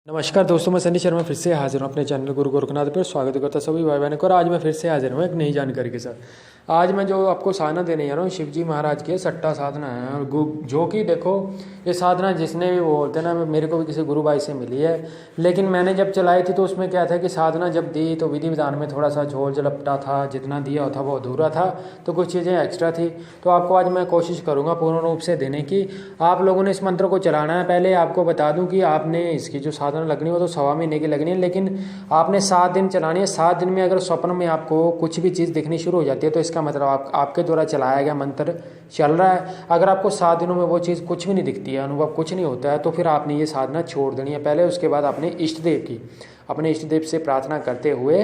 नमस्कार दोस्तों, मैं सनी शर्मा फिर से हाजिर हूँ अपने चैनल गुरु गोरखनाथ पर। स्वागत करता सभी भाई बहनों को। और आज मैं फिर से हाजिर हूँ एक नई जानकारी के साथ। आज मैं जो आपको साधना देने जा रहा हूँ शिव जी महाराज की सट्टा साधना है। और जो कि देखो, ये साधना जिसने भी वो बोलते हैं ना, मेरे को भी किसी गुरु भाई से मिली है। लेकिन मैंने जब चलाई थी तो उसमें क्या था कि साधना जब दी तो विधि विधान में थोड़ा सा झोल झलपटा था, जितना दिया था वो अधूरा था, तो कुछ चीज़ें एक्स्ट्रा थी। तो आपको आज मैं कोशिश करूँगा पूर्ण रूप से देने की। आप लोगों ने इस मंत्र को चलाना है। पहले आपको बता दूँ कि आपने इसकी जो साधना लगनी हो तो 1.25 महीने की लगनी है, लेकिन आपने 7 दिन चलानी है। 7 दिन में अगर स्वप्न में आपको कुछ भी चीज़ दिखनी शुरू हो जाती है तो इसका मतलब आपके द्वारा चलाया गया मंत्र चल रहा है। अगर आपको 7 दिनों में वो चीज़ कुछ भी नहीं दिखती है, अनुभव कुछ नहीं होता है, तो फिर आपने ये साधना छोड़ देनी है पहले। उसके बाद अपने इष्ट देव से प्रार्थना करते हुए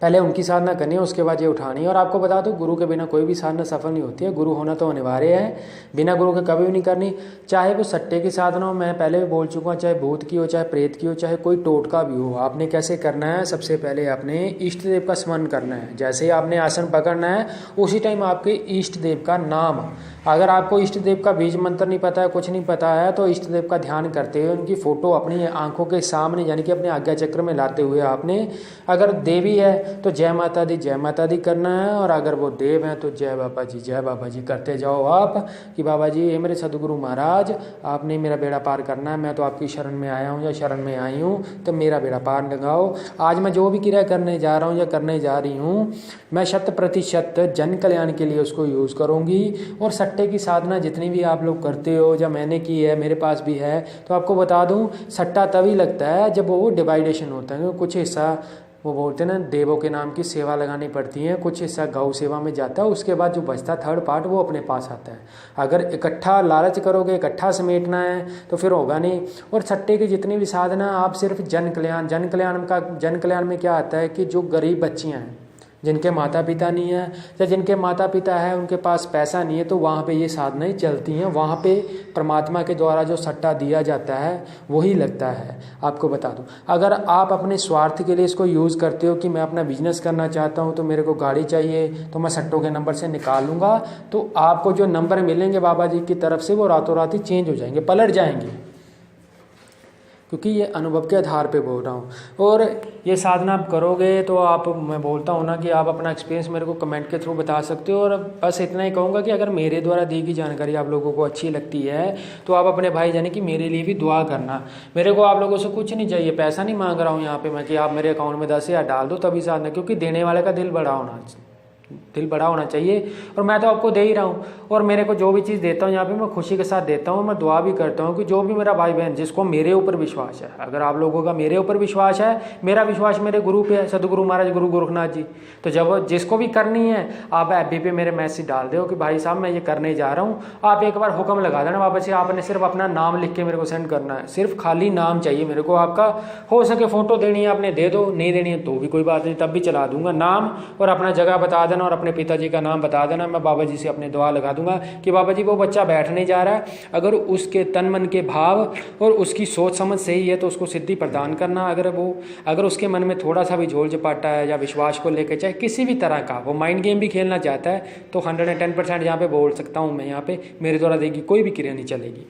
पहले उनकी साधना करनी है, उसके बाद ये उठानी है। और आपको बता दूं, गुरु के बिना कोई भी साधना सफल नहीं होती है। गुरु होना तो अनिवार्य है, बिना गुरु के कभी भी नहीं करनी। चाहे वो सट्टे की साधना हो, मैं पहले भी बोल चुका हूँ, चाहे भूत की हो, चाहे प्रेत की हो, चाहे कोई टोटका भी हो। आपने कैसे करना है, सबसे पहले आपने इष्ट देव का स्मरण करना है। जैसे ही आपने आसन पकड़ना है उसी टाइम आपके इष्ट देव का नाम, अगर आपको इष्ट देव का बीज मंत्र नहीं पता है, कुछ नहीं पता है, तो इष्ट देव का ध्यान करते हुए उनकी फ़ोटो अपनी आंखों के सामने यानी कि अपने आज्ञा चक्र में लाते हुए आपने, अगर देवी है तो जय माता दी करना है। और अगर वो देव हैं तो जय बाबा जी करते जाओ आप कि बाबा जी ये मेरे सदगुरु महाराज, आपने मेरा बेड़ा पार करना है। मैं तो आपकी शरण में आया हूँ या शरण में आई हूँ, तो मेरा बेड़ा पार लगाओ। आज मैं जो भी क्रिया करने जा रहा हूँ या करने जा रही हूँ, मैं 100% जन कल्याण के लिए उसको यूज़ करूँगी। और सट्टे की साधना जितनी भी आप लोग करते हो, जब मैंने की है, मेरे पास भी है, तो आपको बता दूं, सट्टा तभी लगता है जब वो डिवाइडेशन होता है। कुछ हिस्सा वो बोलते हैं ना, देवों के नाम की सेवा लगानी पड़ती है, कुछ हिस्सा गौ सेवा में जाता है, उसके बाद जो बचता थर्ड पार्ट वो अपने पास आता है। अगर इकट्ठा लालच करोगे, इकट्ठा समेटना है, तो फिर होगा नहीं। और सट्टे की जितनी भी साधना, आप सिर्फ जन कल्याण में क्या आता है कि जो गरीब बच्चियाँ हैं, जिनके माता पिता नहीं है, या जिनके माता पिता है उनके पास पैसा नहीं है, तो वहाँ पे ये साधनाएं चलती हैं। वहाँ पे परमात्मा के द्वारा जो सट्टा दिया जाता है वही लगता है। आपको बता दूं, अगर आप अपने स्वार्थ के लिए इसको यूज़ करते हो कि मैं अपना बिजनेस करना चाहता हूँ तो मेरे को गाड़ी चाहिए, तो मैं सट्टों के नंबर से निकालूंगा, तो आपको जो नंबर मिलेंगे बाबा जी की तरफ से वो रातों रात ही चेंज हो जाएंगे, पलट जाएंगे। क्योंकि ये अनुभव के आधार पे बोल रहा हूँ। और ये साधना आप करोगे तो आप, मैं बोलता हूँ ना कि आप अपना एक्सपीरियंस मेरे को कमेंट के थ्रू बता सकते हो। और बस इतना ही कहूँगा कि अगर मेरे द्वारा दी गई जानकारी आप लोगों को अच्छी लगती है तो आप अपने भाई जाने कि मेरे लिए भी दुआ करना। मेरे को आप लोगों से कुछ नहीं चाहिए, पैसा नहीं मांग रहा हूँ यहाँ पे मैं कि आप मेरे अकाउंट में 10,000 डाल दो तभी साधना, क्योंकि देने वाले का दिल बड़ा होना चाहिए। और मैं तो आपको दे ही रहा हूँ। और मेरे को जो भी चीज़ देता हूँ यहाँ पे मैं खुशी के साथ देता हूँ। मैं दुआ भी करता हूँ कि जो भी मेरा भाई बहन जिसको मेरे ऊपर विश्वास है, अगर आप लोगों का मेरे ऊपर विश्वास है, मेरा विश्वास मेरे गुरु पे है, सदगुरु महाराज गुरु गोरखनाथ जी, तो जब जिसको भी करनी है आप FB पे मेरे मैसेज डाल दो कि भाई साहब मैं ये करने जा रहा हूँ। आप एक बार हुक्म लगा देना बाबा जी, आपने सिर्फ अपना नाम लिख के मेरे को सेंड करना है, सिर्फ खाली नाम चाहिए मेरे को आपका। हो सके फ़ोटो देनी है आपने दे दो, नहीं देनी है तो भी कोई बात नहीं, तब भी चला दूंगा। नाम और अपना जगह बता देना और अपने पिताजी का नाम बता देना। मैं बाबा जी से अपने दुआ लगा दूंगा कि बाबा जी वो बच्चा बैठने जा रहा है, अगर उसके तन मन के भाव और उसकी सोच समझ सही है तो उसको सिद्धि प्रदान करना। अगर उसके मन में थोड़ा सा भी झोल झपाटा है या विश्वास को लेकर, चाहे किसी भी तरह का वो माइंड गेम भी खेलना चाहता है, तो 110% यहाँ पे बोल सकता हूँ मैं, यहाँ पे मेरे द्वारा देगी कोई भी क्रिया नहीं चलेगी।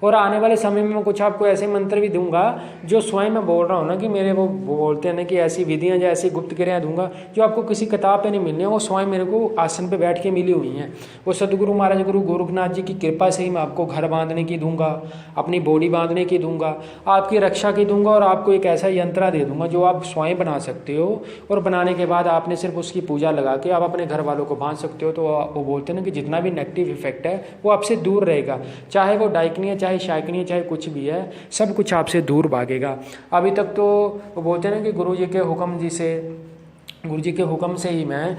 और आने वाले समय में मैं कुछ आपको ऐसे मंत्र भी दूंगा जो स्वयं मैं बोल रहा हूँ ना कि मेरे वो बोलते हैं ना कि ऐसी विधियाँ या ऐसी गुप्त क्रियाएं दूंगा जो आपको किसी किताब पे नहीं मिलनी है, वो स्वयं मेरे को आसन पे बैठ के मिली हुई हैं। वो सदगुरु महाराज गुरु गोरखनाथ जी की कृपा से ही मैं आपको घर बांधने की दूंगा, अपनी बॉडी बांधने की दूंगा, आपकी रक्षा की दूंगा। और आपको एक ऐसा यंत्र दे दूंगा जो आप स्वयं बना सकते हो। और बनाने के बाद आपने सिर्फ उसकी पूजा लगा के आप अपने घर वालों को बांध सकते हो। तो वो बोलते हैं ना कि जितना भी नेगेटिव इफेक्ट है वो आपसे दूर रहेगा, चाहे वो डाइकनी है, चाहे शाइकनी है, चाहे कुछ भी है, सब कुछ आपसे दूर भागेगा। अभी तक तो वो बोलते हैं ना कि गुरु जी के हुक्म से ही मैं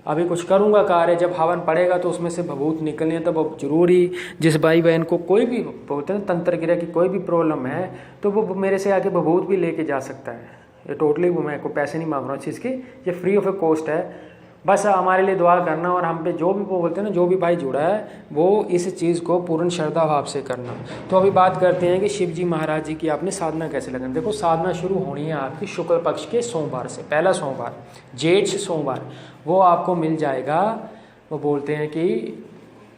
अभी कुछ करूँगा कार्य। जब हवन पड़ेगा तो उसमें से भभूत निकलनी है, तब अब जरूरी जिस भाई बहन को कोई भी बोलते हैं तंत्र क्रिया की कोई भी प्रॉब्लम है तो वो मेरे से आके भभूत भी लेके जा सकता है। ये टोटली मैं को पैसे नहीं मांग रहा हूँ इस चीज़ की, ये फ्री ऑफ कॉस्ट है। बस हमारे लिए दुआ करना और हम पे जो भी वो बोलते हैं ना, जो भी भाई जुड़ा है वो इस चीज़ को पूर्ण श्रद्धा भाव से करना। तो अभी बात करते हैं कि शिव जी महाराज जी की आपने साधना कैसे लगनी। देखो, साधना शुरू होनी है आपकी शुक्ल पक्ष के सोमवार से, पहला सोमवार, जेठ सोमवार, वो आपको मिल जाएगा। वो बोलते हैं कि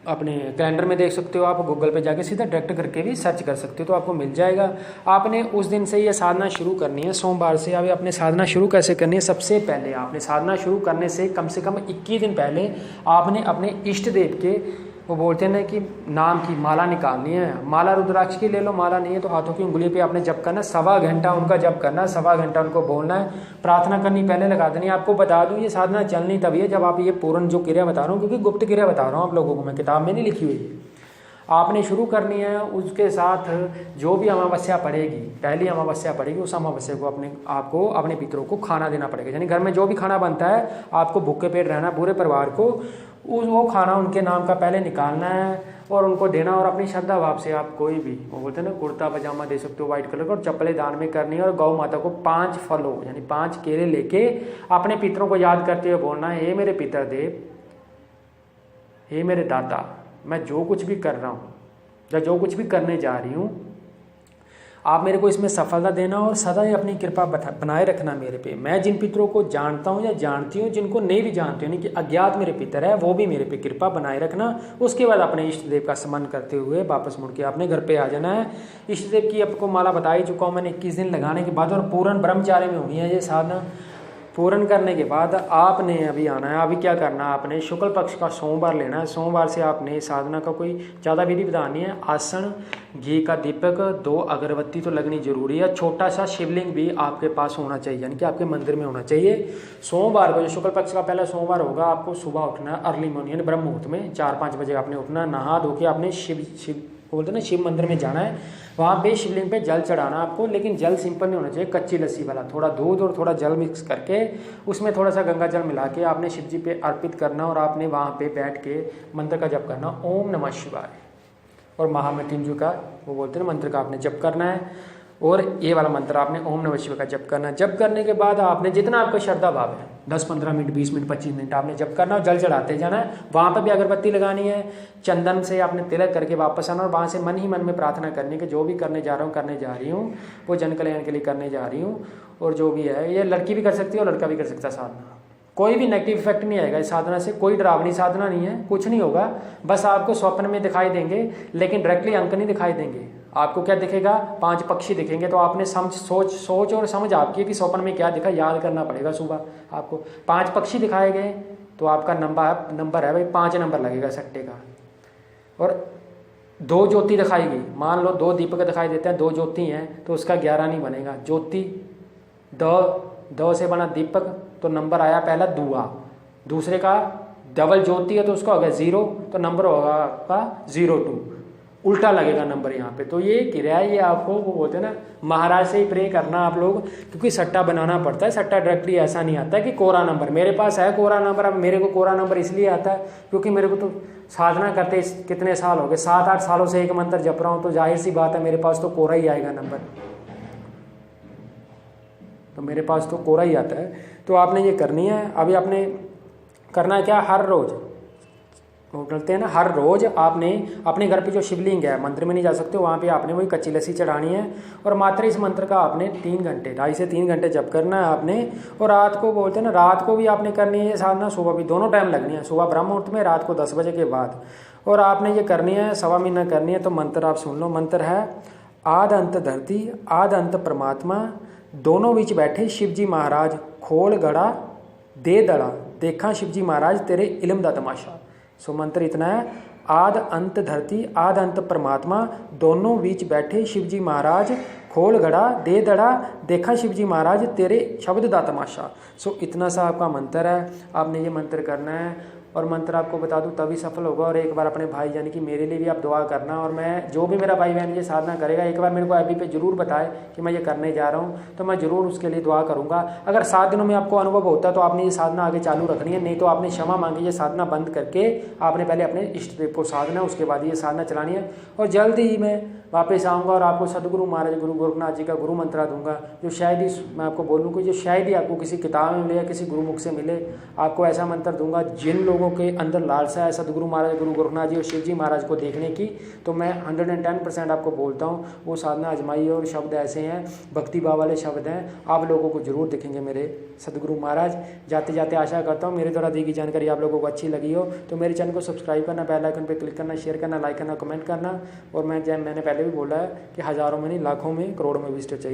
अपने कैलेंडर में देख सकते हो, आप गूगल पे जाके सीधा डायरेक्ट करके भी सर्च कर सकते हो तो आपको मिल जाएगा। आपने उस दिन से ये साधना शुरू करनी है, सोमवार से। अभी आपने साधना शुरू कैसे करनी है? सबसे पहले आपने साधना शुरू करने से कम 21 दिन पहले आपने अपने इष्ट देव के, वो बोलते हैं ना कि नाम की माला निकालनी है। माला रुद्राक्ष की ले लो, माला नहीं है तो हाथों की उंगली पे आपने जप करना, 1.25 घंटा उनका जप करना, 1.25 घंटा उनको बोलना है, प्रार्थना करनी, पहले लगा देनी। आपको बता दूं ये साधना चलनी तभी है जब आप ये पूर्ण जो क्रिया बता रहा हूँ, क्योंकि गुप्त क्रिया बता रहा हूँ आप लोगों को, मैं किताब में नहीं लिखी हुई। आपने शुरू करनी है, उसके साथ जो भी अमावस्या पड़ेगी, पहली अमावस्या पड़ेगी, उस अमावस्या को आपको अपने पितरों को खाना देना पड़ेगा। यानी घर में जो भी खाना बनता है आपको भूखे पेट रहना, पूरे परिवार को वो खाना उनके नाम का पहले निकालना है और उनको देना। और अपनी श्रद्धा भाव से आप कोई भी, वो बोलते हैं ना, कुर्ता पजामा दे सकते हो व्हाइट कलर का, और चप्पलें दान में करनी है। और गौ माता को 5 फलों यानी 5 केले लेके अपने पितरों को याद करते हुए बोलना है, हे मेरे पितर देव, हे मेरे दाता, मैं जो कुछ भी कर रहा हूँ या जो कुछ भी करने जा रही हूँ, आप मेरे को इसमें सफलता देना और सदा ही अपनी कृपा बनाए रखना मेरे पे। मैं जिन पितरों को जानता हूँ या जानती हूँ, जिनको नहीं भी जानती हूँ, यानी कि अज्ञात मेरे पितर है, वो भी मेरे पे कृपा बनाए रखना। उसके बाद अपने इष्ट देव का स्मरण करते हुए वापस मुड़ के आपने घर पे आ जाना है। इष्ट देव की आपको माला बता ही चुका हूँ मैंने 21 दिन लगाने के बाद, और पूर्ण ब्रह्मचार्य में हुई है ये साधना। पूर्ण करने के बाद आपने अभी आना है। अभी क्या करना है, आपने शुक्ल पक्ष का सोमवार लेना है। सोमवार से आपने साधना का कोई ज़्यादा विधि विधान नहीं है। आसन, घी का दीपक, 2 अगरबत्ती तो लगनी जरूरी है। छोटा सा शिवलिंग भी आपके पास होना चाहिए, यानी कि आपके मंदिर में होना चाहिए। सोमवार को, जो शुक्ल पक्ष का पहला सोमवार होगा, आपको सुबह उठना है, अर्ली मॉर्निंग यानी ब्रह्म मुहूर्त में 4-5 बजे आपने उठना, नहा धो के आपने शिव बोलते हैं ना शिव मंदिर में जाना है। वहाँ पे शिवलिंग पे जल चढ़ाना आपको, लेकिन जल सिंपल नहीं होना चाहिए, कच्ची लस्सी वाला, थोड़ा दूध और थोड़ा जल मिक्स करके उसमें थोड़ा सा गंगा जल मिला के आपने शिव जी पे अर्पित करना। और आपने वहाँ पे बैठ के मंत्र का जप करना, ओम नमः शिवाय, और महामृत्युंजय का वो बोलते हैं मंत्र का आपने जप करना है। और ये वाला मंत्र आपने ओम नमः शिवाय का जप करना है। जप करने के बाद आपने जितना आपका श्रद्धा भाव है, 10-15 मिनट, 20 मिनट, 25 मिनट आपने जप करना और जल चढ़ाते जाना है। वहाँ पर भी अगरबत्ती लगानी है, चंदन से आपने तिलक करके वापस आना, और वहाँ से मन ही मन में प्रार्थना करनी कि जो भी करने जा रहा हूँ, करने जा रही हूँ, वो जन कल्याण के लिए करने जा रही हूँ। और जो भी है, ये लड़की भी कर सकती है और लड़का भी कर सकता है साधना। कोई भी नेगेटिव इफेक्ट नहीं आएगा इस साधना से, कोई डरावनी साधना नहीं है, कुछ नहीं होगा। बस आपको स्वप्न में दिखाई देंगे, लेकिन डायरेक्टली अंक नहीं दिखाई देंगे। आपको क्या दिखेगा? 5 पक्षी दिखेंगे। तो आपने सोच और समझ आपकी कि स्वप्न में क्या दिखा, याद करना पड़ेगा। सुबह आपको 5 पक्षी दिखाए गए तो आपका नंबर है भाई 5 नंबर लगेगा सट्टे का। और 2 ज्योति दिखाई गई, मान लो 2 दीपक दिखाई देते हैं, 2 ज्योति हैं तो उसका 11 नहीं बनेगा। ज्योति दो से बना दीपक तो नंबर आया पहला दुआ, दूसरे का डबल ज्योति है तो उसका हो गया 0, तो नंबर होगा आपका 02, उल्टा लगेगा नंबर यहाँ पे। तो ये क्रिया ये आपको वो बोलते हैं ना, महाराज से ही प्रे करना आप लोग, क्योंकि सट्टा बनाना पड़ता है। सट्टा डायरेक्टली ऐसा नहीं आता है कि कोरा नंबर, मेरे पास है कोरा नंबर। अब मेरे को कोरा नंबर इसलिए आता है क्योंकि मेरे को तो साधना करते कितने साल हो गए, 7-8 सालों से एक मंत्र जप रहा हूँ, तो जाहिर सी बात है मेरे पास तो कोरा ही आएगा नंबर, तो मेरे पास तो कोरा ही आता है। तो आपने ये करनी है। अभी आपने करना है क्या, हर रोज़ वो बोलते हैं ना, हर रोज़ आपने अपने घर पे जो शिवलिंग है, मंदिर में नहीं जा सकते, वहाँ पे आपने वही कच्ची लस्सी चढ़ानी है। और मात्र इस मंत्र का आपने 3 घंटे, 2.5 से 3 घंटे जप करना है आपने। और रात को बोलते हैं ना, रात को भी आपने करनी है ये साधना, सुबह भी, दोनों टाइम लगनी है, सुबह ब्रह्म मुहूर्त में, रात को 10 बजे के बाद। और आपने ये करनी है 1.25 महीना करनी है। तो मंत्र आप सुन लो, मंत्र है, आद अंत धरती आद अंत परमात्मा, दोनों बीच बैठे शिवजी महाराज, खोल गड़ा दे दड़ा, देखा शिवजी महाराज तेरे इल्म दा तमाशा। सो मंत्र इतना है, आद अंत धरती आद अंत परमात्मा, दोनों बीच बैठे शिवजी महाराज, खोल गड़ा दे दड़ा, देखा शिवजी महाराज तेरे शब्द दा तमाशा। सो इतना सा आपका मंत्र है, आपने ये मंत्र करना है। और मंत्र आपको बता दूं तभी सफल होगा। और एक बार अपने भाई यानी कि मेरे लिए भी आप दुआ करना। और मैं जो भी मेरा भाई बहन ये साधना करेगा, एक बार मेरे को ऐप पे जरूर बताए कि मैं ये करने जा रहा हूँ, तो मैं ज़रूर उसके लिए दुआ करूँगा। अगर 7 दिनों में आपको अनुभव होता है तो आपने ये साधना आगे चालू रखनी है, नहीं तो आपने क्षमा मांगी, ये साधना बंद करके आपने पहले अपने इष्ट देव को साधना, उसके बाद ये साधना चलानी है। और जल्द ही मैं वापस आऊँगा और आपको सदगुरु महाराज गुरु गोरखनाथ जी का गुरु मंत्रा दूंगा, जो शायद ही मैं आपको बोलूँ कि जो शायद ही आपको किसी किताब में मिले या किसी गुरुमुख से मिले। आपको ऐसा मंत्र दूंगा, जिन लोगों के अंदर लालसा है सदगुरु महाराज गुरु गोरखनाथ जी और शिव जी महाराज को देखने की, तो मैं 110% आपको बोलता हूँ वो साधना आजमाइए। और शब्द ऐसे हैं, भक्ति भाव वाले शब्द हैं, आप लोगों को जरूर दिखेंगे मेरे सदगुरु महाराज। जाते जाते आशा करता हूँ मेरे द्वारा दी गई जानकारी आप लोगों को अच्छी लगी हो, तो मेरे चैनल को सब्सक्राइब करना, बेल आइकन पर क्लिक करना, शेयर करना, लाइक करना, कमेंट करना। और मैंने पहले भी बोला है कि हज़ारों में नहीं, लाखों में, करोड़ों में विजिटर चाहिए।